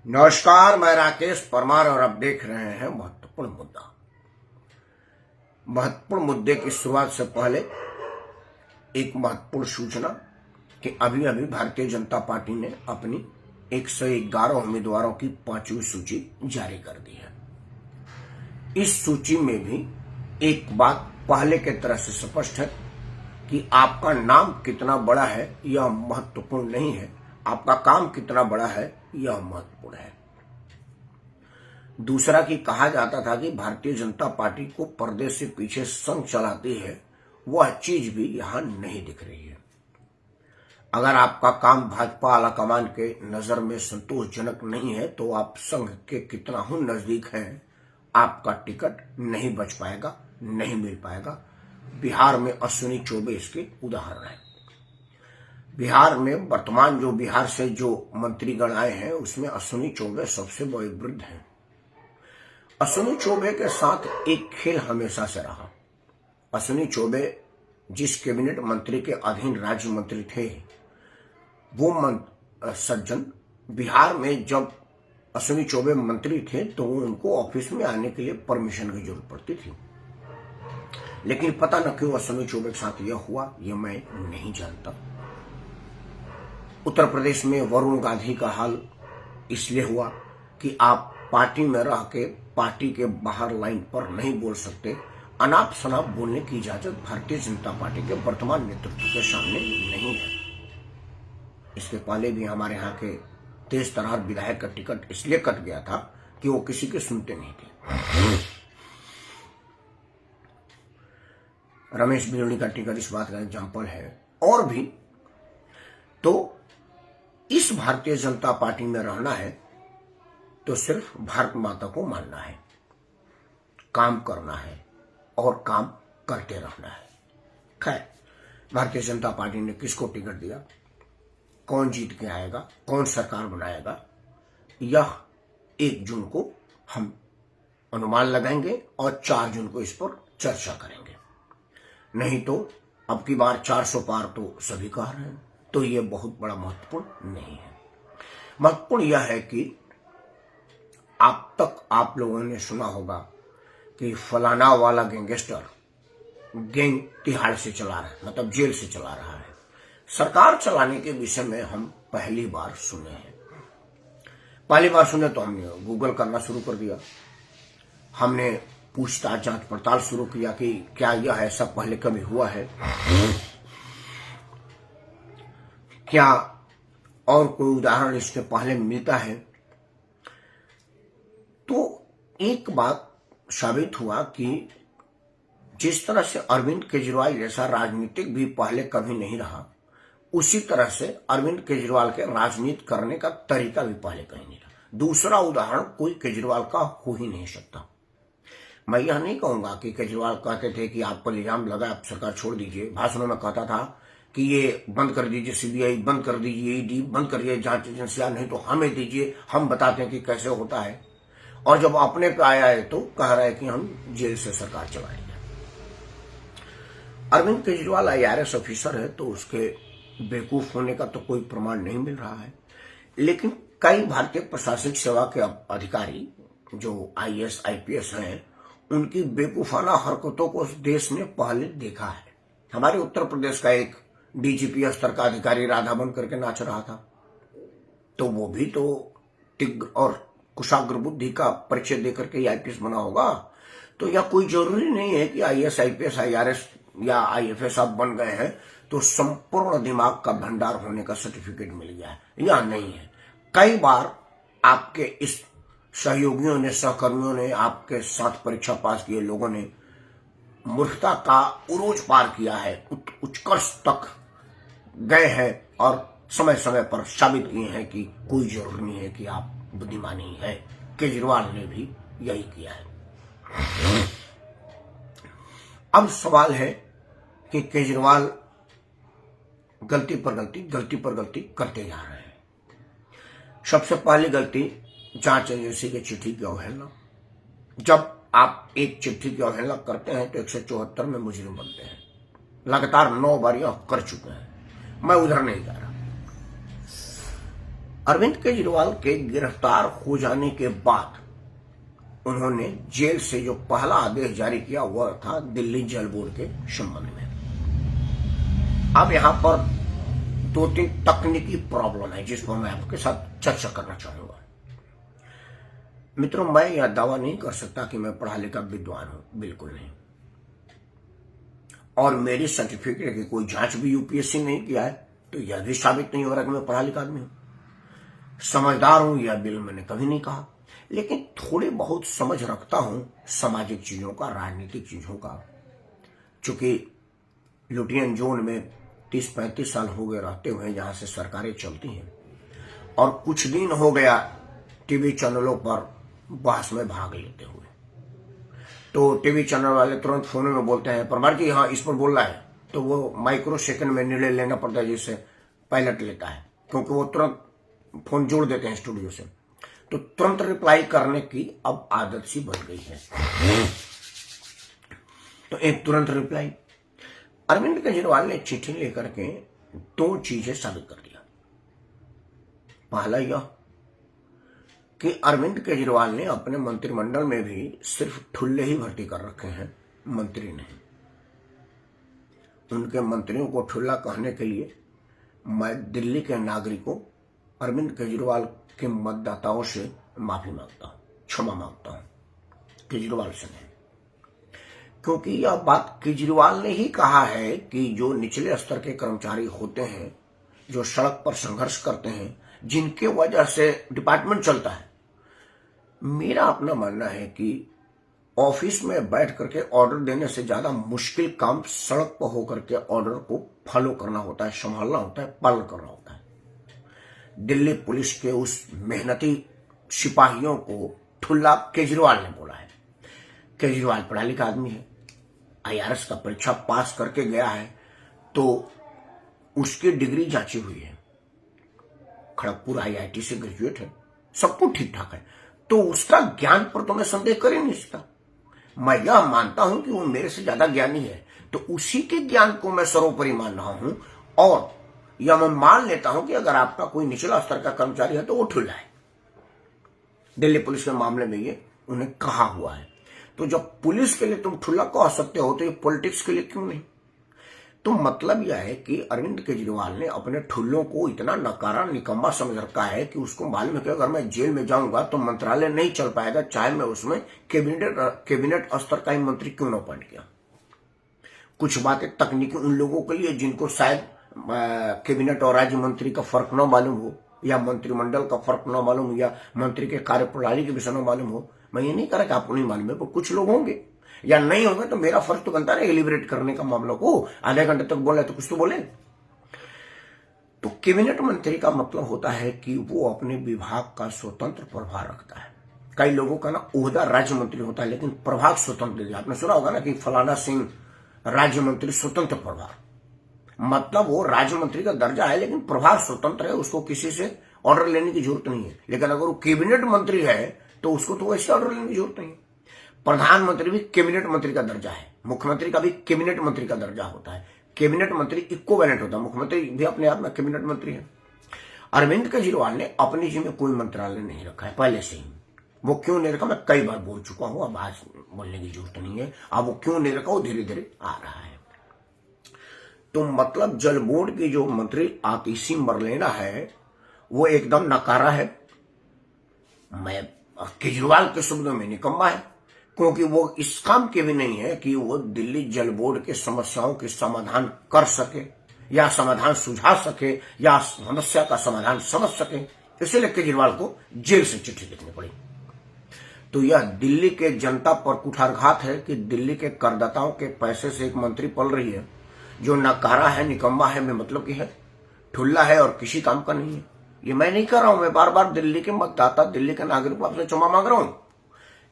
नमस्कार, मैं राकेश परमार और आप देख रहे हैं महत्वपूर्ण मुद्दा। महत्वपूर्ण मुद्दे की शुरुआत से पहले एक महत्वपूर्ण सूचना कि अभी अभी भारतीय जनता पार्टी ने अपनी 111 उम्मीदवारों की 5वीं सूची जारी कर दी है। इस सूची में भी एक बात पहले की तरह से स्पष्ट है कि आपका नाम कितना बड़ा है यह महत्वपूर्ण नहीं है, आपका काम कितना बड़ा है यह महत्वपूर्ण है। दूसरा कि कहा जाता था कि भारतीय जनता पार्टी को पर्दे से पीछे संघ चलाती है, वह चीज भी यहां नहीं दिख रही है। अगर आपका काम भाजपा आलाकमान के नजर में संतोषजनक नहीं है तो आप संघ के कितना ही नजदीक हैं, आपका टिकट नहीं बच पाएगा, नहीं मिल पाएगा। बिहार में अश्विनी चौबे इसके उदाहरण है। बिहार में वर्तमान जो बिहार से जो मंत्रीगण आए हैं उसमें अश्विनी चौबे सबसे बड़े वृद्ध हैं। अश्विनी चौबे के साथ एक खेल हमेशा से रहा। अश्विनी चौबे जिस कैबिनेट मंत्री के अधीन राज्य मंत्री थे, वो सज्जन बिहार में जब अश्विनी चौबे मंत्री थे तो उनको ऑफिस में आने के लिए परमिशन की जरूरत पड़ती थी, लेकिन पता न क्यों अश्विनी चौबे के साथ यह हुआ, यह मैं नहीं जानता। उत्तर प्रदेश में वरुण गांधी का हाल इसलिए हुआ कि आप पार्टी में रह के पार्टी के बाहर लाइन पर नहीं बोल सकते। अनाप शनाप बोलने की इजाजत भारतीय जनता पार्टी के वर्तमान नेतृत्व के सामने नहीं है। इसके पहले भी हमारे यहाँ के तेज तरार विधायक का टिकट इसलिए कट गया था कि वो किसी के सुनते नहीं थे। रमेश बिलोनी का टिकट इस बात का एग्जाम्पल है। और भी तो इस भारतीय जनता पार्टी में रहना है तो सिर्फ भारत माता को मानना है, काम करना है और काम करते रहना है। खैर, भारतीय जनता पार्टी ने किसको टिकट दिया, कौन जीत के आएगा, कौन सरकार बनाएगा, यह 1 जून को हम अनुमान लगाएंगे और 4 जून को इस पर चर्चा करेंगे। नहीं तो अब की बार 400 पार तो सभी कह रहे हैं, तो यह बहुत बड़ा महत्वपूर्ण नहीं है। महत्वपूर्ण यह है कि आप तक आप लोगों ने सुना होगा कि फलाना वाला गैंगस्टर गैंग तिहाड़ से चला रहा है, मतलब जेल से चला रहा है। सरकार चलाने के विषय में हम पहली बार सुने हैं। पहली बार सुने तो हमने गूगल करना शुरू कर दिया, हमने पूछताछ जांच पड़ताल शुरू किया कि क्या यह ऐसा पहले कभी हुआ है, क्या और कोई उदाहरण इसके पहले मिलता है। तो एक बात साबित हुआ कि जिस तरह से अरविंद केजरीवाल जैसा राजनीतिक भी पहले कभी नहीं रहा, उसी तरह से अरविंद केजरीवाल के राजनीति करने का तरीका भी पहले कहीं नहीं रहा। दूसरा उदाहरण कोई केजरीवाल का हो ही नहीं सकता। मैं यह नहीं कहूंगा कि केजरीवाल कहते थे कि आप पर इल्जाम लगा, आप सरकार छोड़ दीजिए। भाषणों में कहता था कि ये बंद कर दीजिए, सीबीआई बंद कर दीजिए, ईडी बंद करिए, जांच एजेंसियां, नहीं तो हमें दीजिए, हम बताते हैं कि कैसे होता है। और जब अपने पे आया है तो कह रहा है कि हम जेल से सरकार चलाएंगे। अरविंद केजरीवाल IRS ऑफिसर है तो उसके बेवकूफ होने का तो कोई प्रमाण नहीं मिल रहा है, लेकिन कई भारतीय प्रशासनिक सेवा के अधिकारी जो IAS IPS हैं, उनकी बेवकूफाना हरकतों को देश ने पहले देखा है। हमारे उत्तर प्रदेश का एक DGP स्तर का अधिकारी राधा बन करके नाच रहा था, तो वो भी तो तिग्र और कुशाग्र बुद्धि का परिचय देकर के IPS बना होगा। तो यह कोई जरूरी नहीं है कि IAS IPS IRS या IFS आप बन गए हैं तो संपूर्ण दिमाग का भंडार होने का सर्टिफिकेट मिल गया है, यह नहीं है। कई बार आपके इस सहयोगियों ने, सहकर्मियों ने, आपके साथ परीक्षा पास किए लोगों ने मूर्खता का उरोज पार किया है, उत्कर्ष तक गए हैं और समय समय पर साबित किए हैं कि कोई जरूरी नहीं है कि आप बुद्धिमानी है। केजरीवाल ने भी यही किया है। अब सवाल है कि केजरीवाल गलती पर गलती करते जा रहे हैं। सबसे पहली गलती जांच एजेंसी की चिट्ठी की अवहेलना। जब आप एक चिट्ठी की अवहेलना करते हैं तो 174 में मुजरिम बनते हैं। लगातार 9 बार यह कर चुके हैं। मैं उधर नहीं जा रहा। अरविंद केजरीवाल के गिरफ्तार हो जाने के बाद उन्होंने जेल से जो पहला आदेश जारी किया वह था दिल्ली जल बोर्ड के संबंध में। अब यहां पर 2-3 तकनीकी प्रॉब्लम है जिस पर मैं आपके साथ चर्चा करना चाहूंगा। मित्रों, मैं यह दावा नहीं कर सकता कि मैं पढ़ा लिखा विद्वान हूं, बिल्कुल नहीं। और मेरी सर्टिफिकेट की कोई जांच भी यूपीएससी नहीं किया है, तो यह भी साबित नहीं हो रहा कि मैं पढ़ा लिखा आदमी हूं। समझदार हूं यह बिल मैंने कभी नहीं कहा, लेकिन थोड़ी बहुत समझ रखता हूं सामाजिक चीजों का, राजनीतिक चीजों का। चूंकि लुटियन जोन में 30-35 साल हो गए रहते हुए जहां से सरकारें चलती हैं, और कुछ दिन हो गया टीवी चैनलों पर बहस में भाग लेते हुए, तो टीवी चैनल वाले तुरंत फोन में बोलते हैं परमार जी हाँ इस पर बोल रहा है, तो वो माइक्रो सेकंड में निर्णय लेना पड़ता है जिससे पायलट लेता है, क्योंकि वो तुरंत फोन जोड़ देते हैं स्टूडियो से। तो तुरंत रिप्लाई करने की अब आदत सी बन गई है। तो एक तुरंत रिप्लाई, अरविंद केजरीवाल ने चिट्ठी लेकर के 2 चीजें साबित कर दिया। पहला यह कि अरविंद केजरीवाल ने अपने मंत्रिमंडल में भी सिर्फ ठुल्ले ही भर्ती कर रखे हैं, मंत्री नहीं। उनके मंत्रियों को ठुल्ला कहने के लिए मैं दिल्ली के नागरिकों, अरविंद केजरीवाल के मतदाताओं से माफी मांगता हूं, क्षमा मांगता हूं, केजरीवाल से नहीं। क्योंकि यह बात केजरीवाल ने ही कहा है कि जो निचले स्तर के कर्मचारी होते हैं, जो सड़क पर संघर्ष करते हैं, जिनके वजह से डिपार्टमेंट चलता है, मेरा अपना मानना है कि ऑफिस में बैठ करके ऑर्डर देने से ज्यादा मुश्किल काम सड़क पर होकर के ऑर्डर को फॉलो करना होता है, संभालना होता है, पालन करना होता है। दिल्ली पुलिस के उस मेहनती सिपाहियों को ठुल्ला केजरीवाल ने बोला है। केजरीवाल पढ़ा लिखा आदमी है, IRS का परीक्षा पास करके गया है, तो उसकी डिग्री जांची हुई है, खड़गपुर IIT से ग्रेजुएट है, सब कुछ ठीक ठाक है, तो उसका ज्ञान पर तो मैं संदेह कर ही नहीं सकता। मैं यह मानता हूं कि वो मेरे से ज्यादा ज्ञानी है, तो उसी के ज्ञान को मैं सर्वोपरि मान रहा हूं, और यह मैं मान लेता हूं कि अगर आपका कोई निचला स्तर का कर्मचारी है तो वो ठुल्ला है। दिल्ली पुलिस के मामले में ये उन्हें कहा हुआ है। तो जब पुलिस के लिए तुम ठुल्ला कह सकते हो, तो ये पॉलिटिक्स के लिए क्यों नहीं? तो मतलब यह है कि अरविंद केजरीवाल ने अपने ठुल्लों को इतना नकारा, निकम्मा समझ रखा है कि उसको मालूम है कि अगर मैं जेल में जाऊंगा तो मंत्रालय नहीं चल पाएगा, चाहे मैं उसमें कैबिनेट स्तर का ही मंत्री क्यों न अपॉइंट किया। कुछ बातें तकनीकी उन लोगों के लिए जिनको शायद कैबिनेट और राज्य मंत्री का फर्क न मालूम हो, या मंत्रिमंडल का फर्क न मालूम हो, या मंत्री के कार्यप्रणाली के विषय न मालूम हो। मैं ये नहीं कह रहा कि आपको नहीं मालूम है, पर कुछ लोग होंगे या नहीं होंगे, तो मेरा फर्ज तो बनता है एलिब्रेट करने का मामला को। आधे घंटे तक बोले तो कुछ तो बोले। तो कैबिनेट मंत्री का मतलब होता है कि वो अपने विभाग का स्वतंत्र प्रभार रखता है। कई लोगों का ना ओहदा राज्य मंत्री होता है, लेकिन प्रभाग स्वतंत्र दिया। आपने सुना होगा ना कि फलाना सिंह राज्य मंत्री स्वतंत्र प्रभार, मतलब वो राज्य मंत्री का दर्जा है लेकिन प्रभार स्वतंत्र है, उसको किसी से ऑर्डर लेने की जरूरत नहीं है। लेकिन अगर वो कैबिनेट मंत्री है तो उसको तो वैसे ऑर्डर लेने की जरूरत नहीं है। प्रधानमंत्री भी कैबिनेट मंत्री का दर्जा है, मुख्यमंत्री का भी कैबिनेट मंत्री का दर्जा होता है। कैबिनेट मंत्री इक्विवेलेंट होता है, मुख्यमंत्री भी अपने आप में कैबिनेट मंत्री है। अरविंद केजरीवाल ने अपनी जी में कोई मंत्रालय नहीं रखा है पहले से ही। वो क्यों नहीं रखा मैं कई बार बोल चुका हूं, अब आज बोलने की जरूरत नहीं है। अब वो क्यों नहीं रखा वो धीरे धीरे आ रहा है। तो मतलब जल बोर्ड की जो मंत्री आतिशी मरलेना है वो एकदम नकारा है, मैं केजरीवाल के शब्दों में निकम्मा है, क्योंकि वो इस काम के भी नहीं है कि वो दिल्ली जल बोर्ड के समस्याओं के समाधान कर सके, या समाधान सुझा सके, या समस्या का समाधान समझ सके। इसलिए केजरीवाल को जेल से चिट्ठी लिखनी पड़ी। तो यह दिल्ली के जनता पर कुठारघात है कि दिल्ली के करदाताओं के पैसे से एक मंत्री पल रही है जो नकारा है, निकम्मा है, में मतलब की है, ठुल्ला है और किसी काम का नहीं है। ये मैं नहीं कर रहा हूं, मैं बार बार दिल्ली के मतदाता, दिल्ली के नागरिक आपसे क्षमा मांग रहा हूं।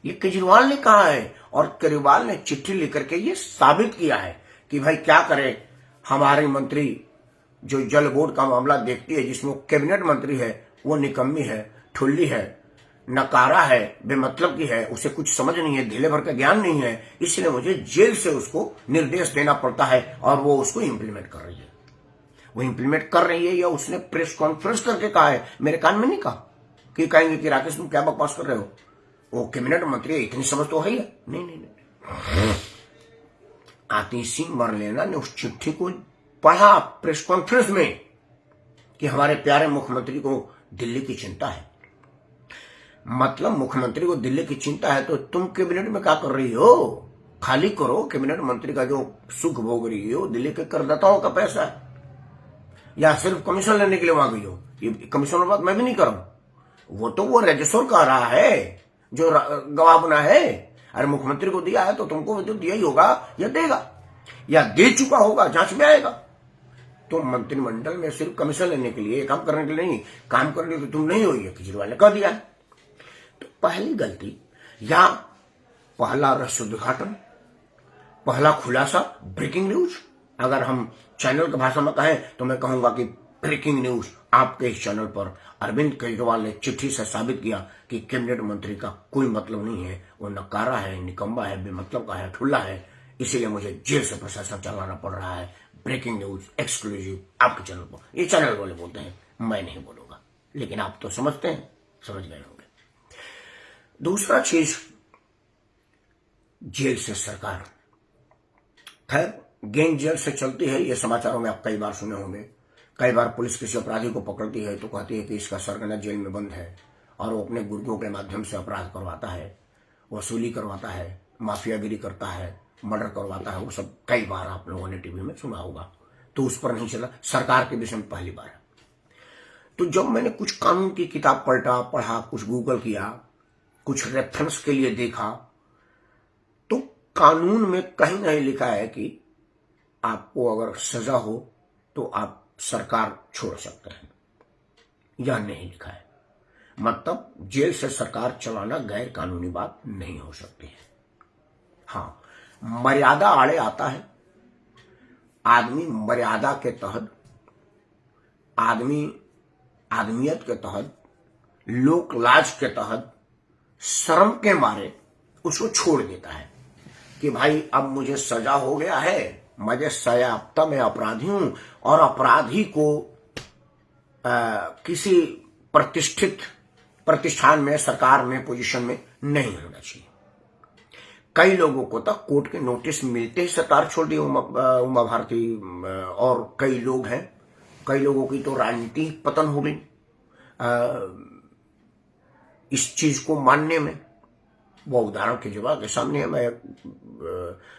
ये केजरीवाल ने कहा है, और केजरीवाल ने चिट्ठी लिख करके ये साबित किया है कि भाई क्या करे, हमारे मंत्री जो जल बोर्ड का मामला देखती है, जिसमें कैबिनेट मंत्री है, वो निकम्मी है, ठुल्ली है, नकारा है, बेमतलब की है, उसे कुछ समझ नहीं है, ढीले भर का ज्ञान नहीं है, इसलिए मुझे जेल से उसको निर्देश देना पड़ता है और वो उसको इंप्लीमेंट कर रही है। वो इम्प्लीमेंट कर रही है या उसने प्रेस कॉन्फ्रेंस करके कहा है? मेरे कान में नहीं कहा कि कहेंगे कि राकेश तुम क्या बकवास कर रहे हो, वो कैबिनेट मंत्री है, इतनी समझ तो है ही। नहीं। आतिश सिंह मरलेना ने उस चिट्ठी को पढ़ा प्रेस कॉन्फ्रेंस में कि हमारे प्यारे मुख्यमंत्री को दिल्ली की चिंता है। मतलब मुख्यमंत्री को दिल्ली की चिंता है तो तुम कैबिनेट में क्या कर रही हो? खाली करो, कैबिनेट मंत्री का जो सुख भोग रही हो दिल्ली के करदाताओं का पैसा है, या सिर्फ कमीशन लेने के लिए वहां गई हो? ये कमीशन बात मैं भी नहीं कर रहा हूं, वो तो वो रजिस्टर कह रहा है जो गवाह बना है। अरे मुख्यमंत्री को दिया है तो तुमको भी तो दिया ही होगा या देगा या दे चुका होगा, जांच में आएगा। तो मंत्रिमंडल में सिर्फ कमीशन लेने के लिए, काम करने के लिए नहीं, काम करने के लिए तुम नहीं हो, ये केजरीवाल ने कह दिया है। तो पहली गलती या पहला रहस्य उद्घाटन, पहला खुलासा, ब्रेकिंग न्यूज। अगर हम चैनल की भाषा में कहें तो मैं कहूंगा कि ब्रेकिंग न्यूज आपके इस चैनल पर अरविंद केजरीवाल ने चिट्ठी से साबित किया कि कैबिनेट मंत्री का कोई मतलब नहीं है, वो नकारा है, निकम्बा है, बेमतलब का है, ठुल्ला है, इसीलिए मुझे जेल से प्रशासन चलाना पड़ रहा है। ब्रेकिंग न्यूज एक्सक्लूसिव आपके चैनल पर। ये चैनल वाले बोलते हैं, मैं नहीं बोलूंगा, लेकिन आप तो समझते हैं, समझ गए होंगे। दूसरा चीज, जेल से सरकार, खैर गैंग जेल से चलती है, ये समाचारों में आप कई बार सुने होंगे। कई बार पुलिस किसी अपराधी को पकड़ती है तो कहती है कि इसका सरगना जेल में बंद है और वो अपने गुर्गों के माध्यम से अपराध करवाता है, वसूली करवाता है, माफियागिरी करता है, मर्डर करवाता है। वो सब कई बार आप लोगों ने टीवी में सुना होगा, तो उस पर नहीं चला। सरकार के विषय में पहली बार है। तो जब मैंने कुछ कानून की किताब पढ़ा, कुछ गूगल किया, कुछ रेफरेंस के लिए देखा, तो कानून में कहीं नहीं लिखा है कि आपको अगर सजा हो तो आप सरकार छोड़ सकते हैं, यह नहीं लिखा है। मतलब जेल से सरकार चलाना गैर कानूनी बात नहीं हो सकती है। हाँ, मर्यादा आड़े आता है। आदमी मर्यादा के तहत, आदमियत के तहत, लोक लाज के तहत, शर्म के मारे उसको छोड़ देता है कि भाई अब मुझे सजा हो गया है, मुझे सयाप्ता में अपराधी हूं और अपराधी को किसी प्रतिष्ठित प्रतिष्ठान में, सरकार में, पोजीशन में नहीं होना चाहिए। कई लोगों को तो कोर्ट के नोटिस मिलते ही सरकार छोड़ दी, उमा भारती और कई लोग हैं। कई लोगों की तो राजनीति पतन हो गई इस चीज को मानने में। वो उदाहरण केजरीवाल के सामने है। मैं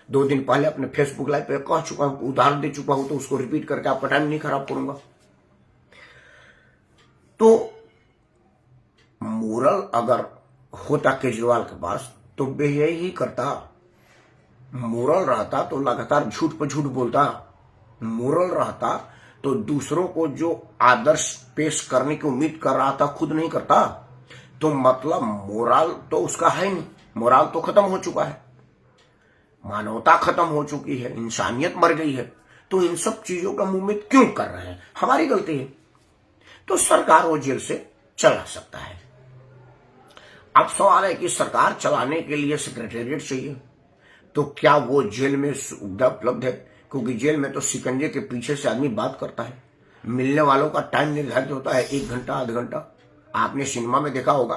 2 दिन पहले अपने फेसबुक लाइव पे कह चुका हूं, उदाहरण दे चुका हूं, तो उसको रिपीट करके आपका टाइम नहीं खराब करूंगा। तो मोरल अगर होता केजरीवाल के पास तो वे यही करता। मोरल रहता तो लगातार झूठ पर झूठ बोलता। मोरल रहता तो दूसरों को जो आदर्श पेश करने की उम्मीद कर रहा था खुद नहीं करता। तो मतलब मोरल तो उसका है नहीं, मोरल तो खत्म हो चुका है, मानवता खत्म हो चुकी है, इंसानियत मर गई है। तो इन सब चीजों का उम्मीद क्यों कर रहे हैं? हमारी गलती है। तो सरकार वो जेल से चला सकता है। अब सवाल है कि सरकार चलाने के लिए सेक्रेटेरिएट चाहिए, तो क्या वो जेल में सुविधा उपलब्ध है? क्योंकि जेल में तो शिकंजे के पीछे से आदमी बात करता है, मिलने वालों का टाइम निर्धारित होता है, 1 घंटा, आधा घंटा। आपने सिनेमा में देखा होगा,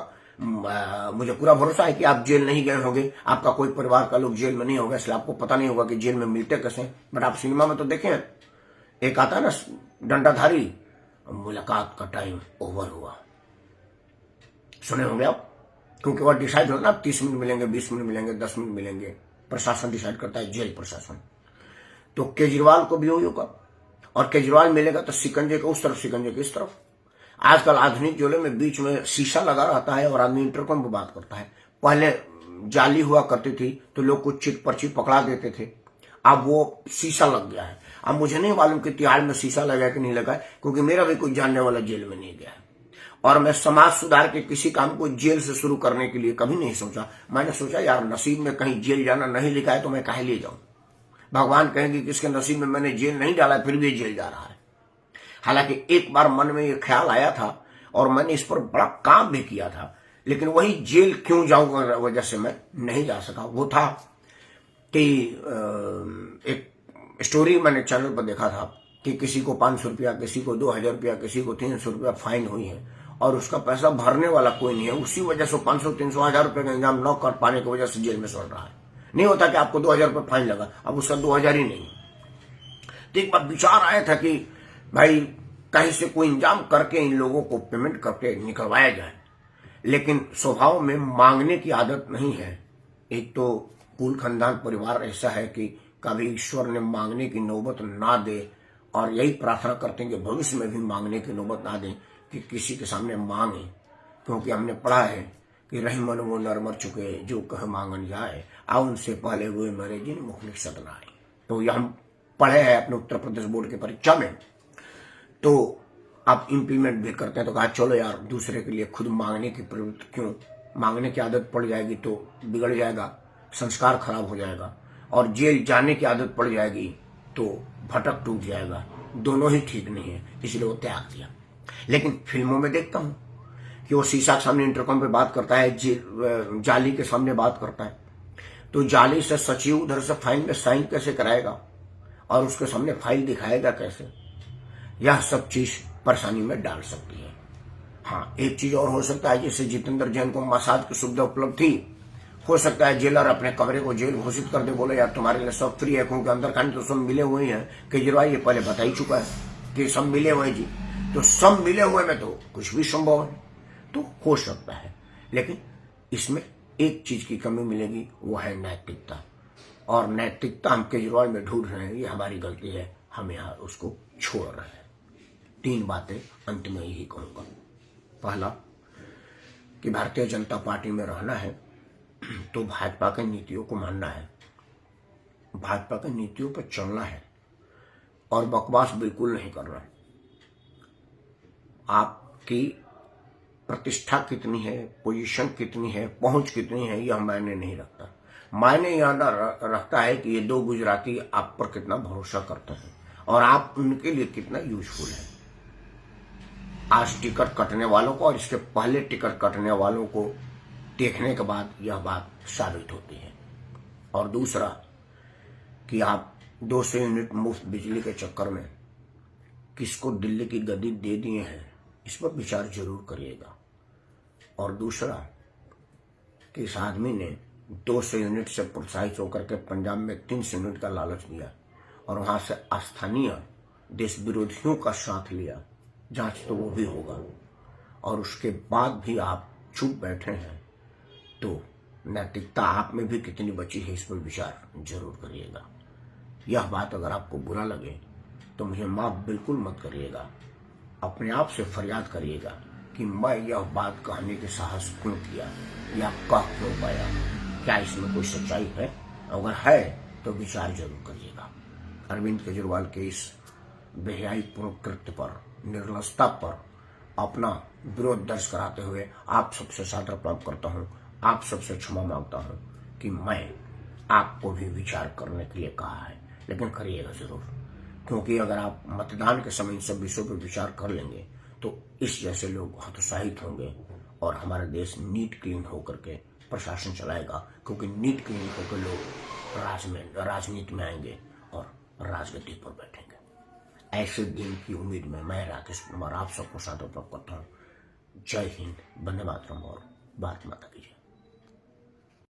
मुझे पूरा भरोसा है कि आप जेल नहीं गए होंगे, आपका कोई परिवार का लोग जेल में नहीं होगा, इसलिए आपको पता नहीं होगा कि जेल में मिलते कैसे हैं। बट आप सिनेमा में तो देखें, एक आता है ना डंडाधारी, मुलाकात का टाइम ओवर हुआ, सुने होंगे आप। क्योंकि वह डिसाइड होता है, 30 मिनट मिलेंगे, 20 मिनट मिलेंगे, 10 मिनट मिलेंगे, प्रशासन डिसाइड करता है, जेल प्रशासन। तो केजरीवाल को भी वही होगा, और केजरीवाल मिलेगा तो शिकंजे को उस तरफ, शिकंजे की इस तरफ। आजकल आधुनिक जेलों में बीच में शीशा लगा रहता है और आदमी इंटरकॉम पर बात करता है। पहले जाली हुआ करती थी तो लोग कुछ चिट पर्ची पकड़ा देते थे, अब वो शीशा लग गया है। अब मुझे नहीं मालूम कि तिहाड़ में शीशा लगा कि नहीं लगा, क्योंकि मेरा भी कोई जानने वाला जेल में नहीं गया है। और मैं समाज सुधार के किसी काम को जेल से शुरू करने के लिए कभी नहीं सोचा। मैंने सोचा यार नसीब में कहीं जेल जाना नहीं लिखा है तो मैं काहे ले जाऊं। भगवान कहेंगे कि इसके नसीब में मैंने जेल नहीं डाला, फिर भी जेल जा रहा है। हालांकि एक बार मन में ये ख्याल आया था और मैंने इस पर बड़ा काम भी किया था, लेकिन वही जेल क्यों जाऊंगा वजह से मैं नहीं जा सका। वो था कि एक स्टोरी मैंने चैनल पर देखा था कि किसी को 500 रुपया, किसी को 2000 रुपया, किसी को 300 रुपया फाइन हुई है और उसका पैसा भरने वाला कोई नहीं है, उसी वजह से 500, 300, 1000 रुपये का इंतजाम न कर पाने की वजह से जेल में सड़ रहा है। नहीं होता कि आपको 2000 रुपये फाइन लगा, अब उसका 2000 ही नहीं। तो एक बार विचार आया था कि भाई कहीं से कोई इंतजाम करके इन लोगों को पेमेंट करके निकलवाया जाए, लेकिन स्वभाव में मांगने की आदत नहीं है। एक तो कुल खानदान परिवार ऐसा है कि कभी ईश्वर ने मांगने की नौबत ना दे, और यही प्रार्थना करते हैं कि भविष्य में भी मांगने की नौबत ना दें कि किसी के सामने मांगे, क्योंकि हमने पढ़ा है कि रही मन वो नर मर चुके, जो कह मांगन जाए, आओ उनसे पहले हुए मरे जिन मुख निकसत न आए। तो यह हम पढ़े हैं अपने उत्तर प्रदेश बोर्ड की परीक्षा में। तो आप इम्प्लीमेंट भी करते हैं, तो कहा चलो यार दूसरे के लिए खुद मांगने की प्रवृत्ति क्यों, मांगने की आदत पड़ जाएगी तो बिगड़ जाएगा, संस्कार खराब हो जाएगा, और जेल जाने की आदत पड़ जाएगी तो भटक टूट जाएगा, दोनों ही ठीक नहीं है, इसलिए वो त्याग दिया। लेकिन फिल्मों में देखता हूं कि वो शीशा के सामने इंटरकॉम पे बात करता है, जाली के सामने बात करता है, तो जाली से सचिव उधर से फाइल में साइन कैसे कराएगा और उसके सामने फाइल दिखाएगा कैसे, यह सब चीज परेशानी में डाल सकती है। हाँ, एक चीज और हो सकता है, जैसे जितेंद्र जैन को मसाज की सुविधा उपलब्ध थी, हो सकता है जेलर अपने कमरे को जेल घोषित कर दे, बोले यार तुम्हारे लिए सब फ्री है, क्योंकि अंदर खाने तो सब मिले हुए हैं। केजरीवाल ये पहले बता ही चुका है कि सब मिले हुए जी, तो सब मिले हुए में तो कुछ भी संभव है, तो हो सकता है। लेकिन इसमें एक चीज की कमी मिलेगी, वो है नैतिकता, और नैतिकता हम केजरीवाल में ढूंढ रहे हैं, ये हमारी गलती है, हम यहाँ उसको छोड़ रहे हैं। 3 बातें अंत में यही कहूंगा। पहला कि भारतीय जनता पार्टी में रहना है तो भाजपा की नीतियों को मानना है, भाजपा की नीतियों पर चलना है, और बकवास बिल्कुल नहीं करना। आपकी प्रतिष्ठा कितनी है, पोजीशन कितनी है, पहुंच कितनी है, यह मायने नहीं रखता। मायने यह रखता है कि ये 2 गुजराती आप पर कितना भरोसा करते हैं और आप उनके लिए कितना यूजफुल है। आज टिकट कटने वालों को और इसके पहले टिकट कटने वालों को देखने के बाद यह बात साबित होती है। और दूसरा कि आप 200 यूनिट मुफ्त बिजली के चक्कर में किसको दिल्ली की गद्दी दे दिए हैं, इस पर विचार जरूर करिएगा। और दूसरा कि इस आदमी ने 200 यूनिट से प्रोत्साहित होकर के पंजाब में 300 यूनिट का लालच दिया और वहां से स्थानीय देश विरोधियों का साथ लिया। जांच तो वो भी होगा, और उसके बाद भी आप चुप बैठे हैं, तो नैतिकता आप में भी कितनी बची है, इस पर विचार जरूर करिएगा। यह बात अगर आपको बुरा लगे तो मुझे माफ बिल्कुल मत करिएगा, अपने आप से फरियाद करिएगा कि मैं यह बात कहने के साहस क्यों किया या कह क्यों पाया, क्या इसमें कोई सच्चाई है? अगर है तो विचार जरूर करिएगा। अरविंद केजरीवाल के इस बेहयाईपूर्ण कृत्य पर, निर्लजता पर अपना विरोध दर्ज कराते हुए आप सबसे सादर प्राप्त करता हूं, आप सबसे क्षमा मांगता हूं कि मैं आपको भी विचार करने के लिए कहा है, लेकिन करिएगा जरूर, क्योंकि अगर आप मतदान के समय इन सब विषयों पर विचार कर लेंगे तो इस जैसे लोग हतोत्साहित होंगे और हमारा देश नीट क्लीन होकर के प्रशासन चलाएगा, क्योंकि नीट क्लीन होकर लोग राजनीति में आएंगे और राजगद्दी पर बैठेंगे। ऐसे दिन की उम्मीद में मैं राकेश कुमार आप सबको सादर प्राप्त करता हूँ। जय हिंद, वंदे मातरम और भारत माता की जय।